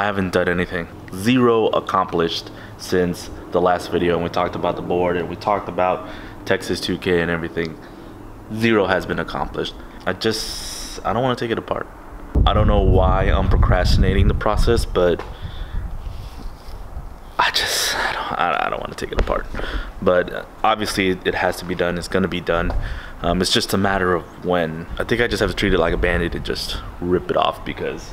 I haven't done anything. Zero accomplished since the last video, and we talked about the board and we talked about Texas 2K and everything. Zero has been accomplished. I don't want to take it apart. I don't know why I'm procrastinating the process, but I don't want to take it apart. But obviously it has to be done. It's going to be done. It's just a matter of when. I think I just have to treat it like a band-aid and just rip it off, because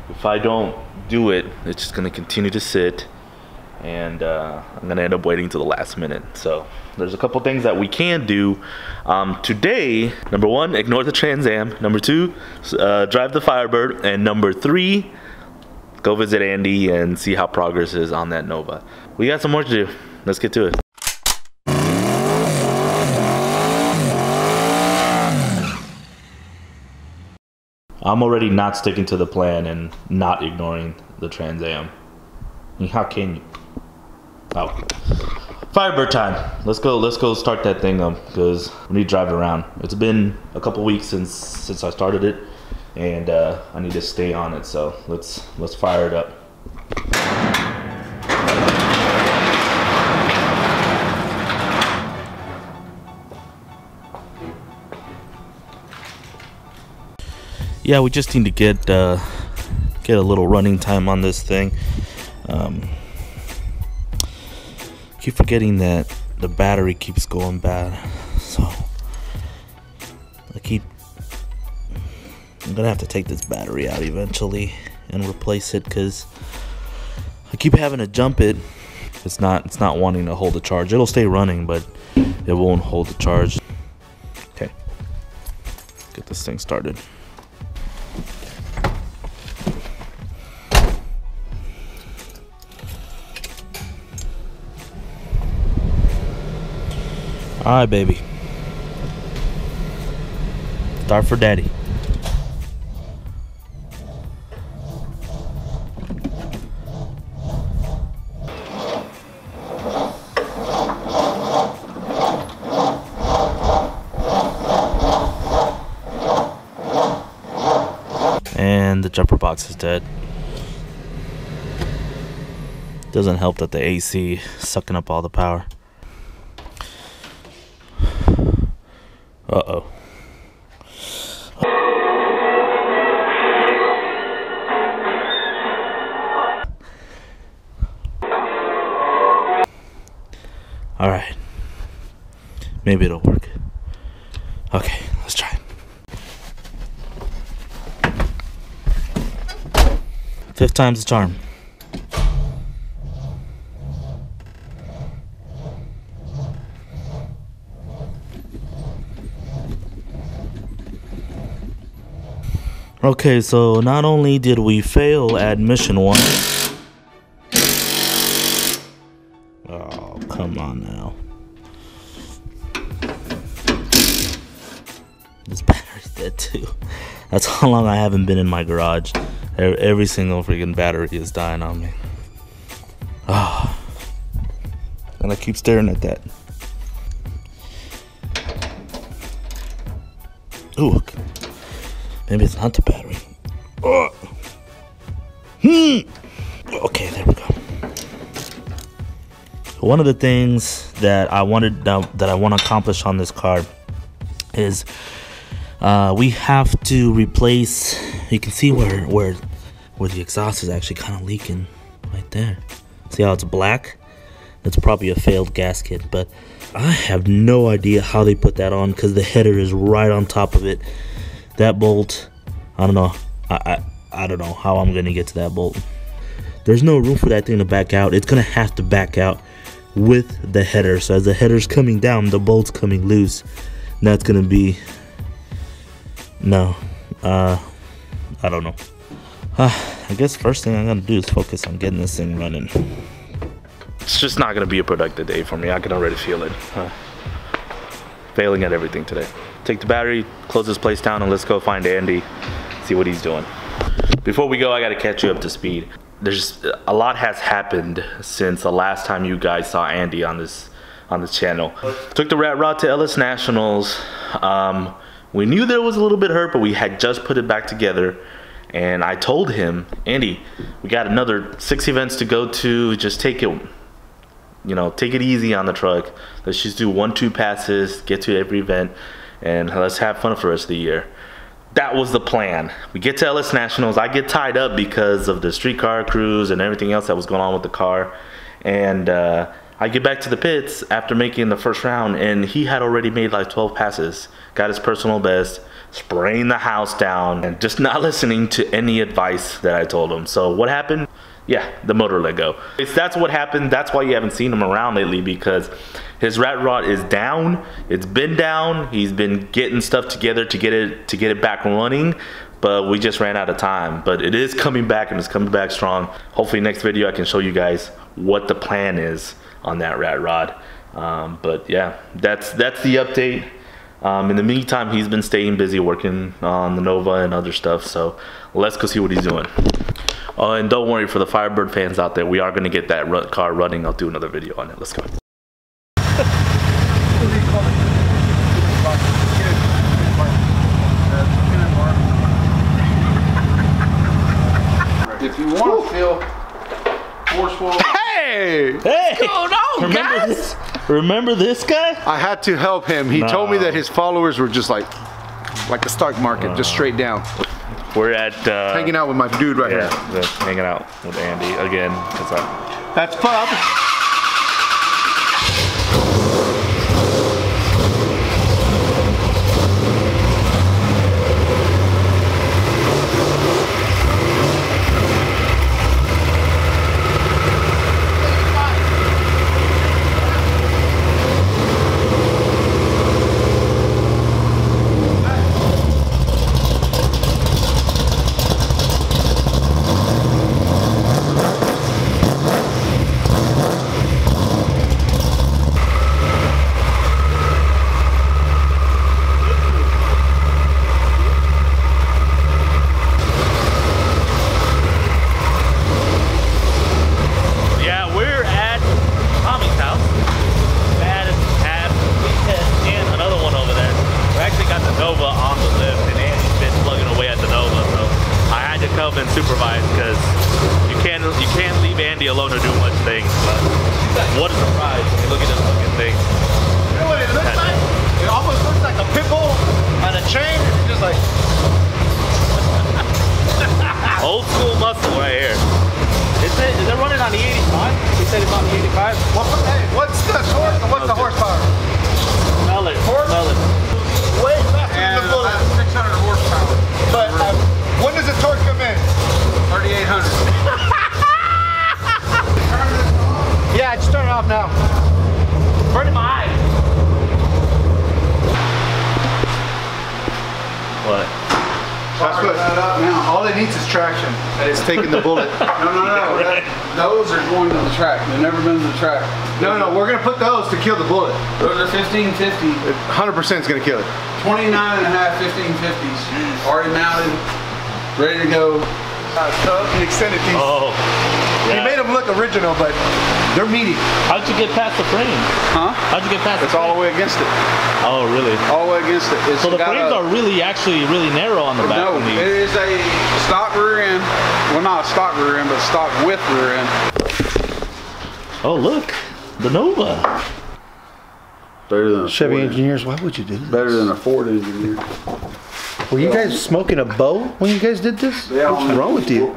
if I don't do it, it's just going to continue to sit, and I'm going to end up waiting till the last minute. So there's a couple things that we can do today. Number one, ignore the Trans Am. Number two, drive the Firebird. And number three, go visit Andy and see how progress is on that Nova. We got some more to do. Let's get to it. I'm already not sticking to the plan and not ignoring the Trans Am. I mean, how can you? Oh, Firebird time. Let's go start that thing up, because we need to drive it around. It's been a couple weeks since I started it, and I need to stay on it. So let's fire it up. Yeah, we just need to get a little running time on this thing. Keep forgetting that the battery keeps going bad, so I'm gonna have to take this battery out eventually and replace it, because I keep having to jump it. It's not wanting to hold the charge. It'll stay running, but it won't hold the charge. Okay, get this thing started. Alright, baby. Start for daddy. And the jumper box is dead. Doesn't help that the AC is sucking up all the power. Uh-oh. All right. Maybe it'll work. Okay, let's try it. Fifth time's the charm. Okay, so not only did we fail at mission 1. Oh, come on now. This battery's dead too. That's how long I haven't been in my garage. Every single freaking battery is dying on me. Ah, and I keep staring at that. Ooh. Maybe it's not the battery. Okay, there we go. One of the things that I want to accomplish on this car is we have to replace. You can see where the exhaust is actually kind of leaking right there. See how it's black? That's probably a failed gasket, but I have no idea how they put that on, because the header is right on top of it. That bolt, I don't know. I don't know how I'm gonna get to that bolt. There's no room for that thing to back out. It's gonna have to back out with the header. So as the header's coming down, the bolt's coming loose. And that's gonna be no. I don't know. I guess first thing I'm gonna do is focus on getting this thing running. It's just not gonna be a productive day for me. I can already feel it. Failing at everything today. Take the battery, close this place down, and let's go find Andy, see what he's doing. Before we go, I gotta catch you up to speed. There's a lot has happened since the last time you guys saw Andy on this channel. Took the rat rod to Ellis Nationals. We knew there was a little bit hurt, but we had just put it back together, And I told him, Andy, we got another 6 events to go to. Just take it, you know, take it easy on the truck. Let's just do 1-2 passes, get to every event, and let's have fun for the rest of the year. That was the plan. We get to LS Nationals. I get tied up because of the streetcar cruise and everything else that was going on with the car. And I get back to the pits after making the first round, and he had already made like 12 passes, got his personal best, spraying the house down, and just not listening to any advice that I told him. So what happened? Yeah, the motor let go. That's what happened. That's why you haven't seen him around lately, because his rat rod is down. It's been down. He's been getting stuff together to get it back running, but we just ran out of time. But it is coming back, and it's coming back strong. Hopefully next video I can show you guys what the plan is on that rat rod. But yeah, that's the update. In the meantime, he's been staying busy working on the Nova and other stuff, so let's go see what he's doing. And don't worry, for the Firebird fans out there, we are going to get that car running. I'll do another video on it. Let's go. If you want to feel forceful. Hey! What's going on, guys? Remember this guy? I had to help him. He told me that his followers were just like the stock market, just straight down. We're at hanging out with my dude right here. Yeah, hanging out with Andy again. That's Pub. And supervise, because you can't leave Andy alone to do much things. But what a surprise! I mean, look at this fucking thing. You know what it looks like? It almost looks like a pit bull on a chain. It's just like old school muscle right here. Is it running on the 85? He said it's on the 85. What's the torque and what's the horsepower? Smell it. Smell it. Way faster than the bullet. 600 horsepower. But when does the torque come in? 3,800. Yeah, just turn it off now. Burning my eyes. What? That's what. All it needs is traction, and it's taking the bullet. No. Those are going to the track. They've never been to the track. No, we're gonna put those to kill the bullet. Those are 1550. 100% is gonna kill it. 29 and a half 1550s. Already mounted, ready to go. He extended these. Oh. Yeah. He made them look original, but they're meaty. How'd you get past the frame? Huh? How'd you get past It's the frame? all the way against it. Oh, really? All the way against it. It's So the frames are really narrow on the back. No, of these. it is a stock rear end. Well, not a stock rear end, but stock with rear end. Oh, look. The Nova. Better than a Chevy Ford engineers, why would you do this? Better than a Ford engineer. Were you guys smoking a bow when you guys did this? Yeah, what's wrong with you?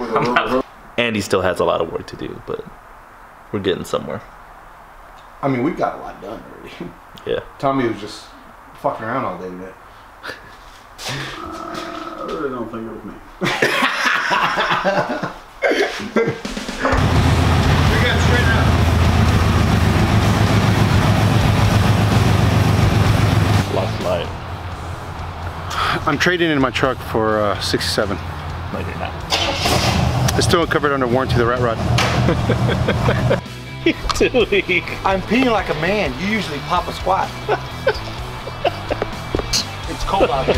Andy still has a lot of work to do, but we're getting somewhere. I mean, we got a lot done already. Yeah. Tommy was just fucking around all day today. I really don't think it was me. We got straight out. Lost light. I'm trading in my truck for 67. No, you're not. It's still covered under warranty, the rat rod. You're too weak. I'm peeing like a man. You usually pop a squat. It's cold out here.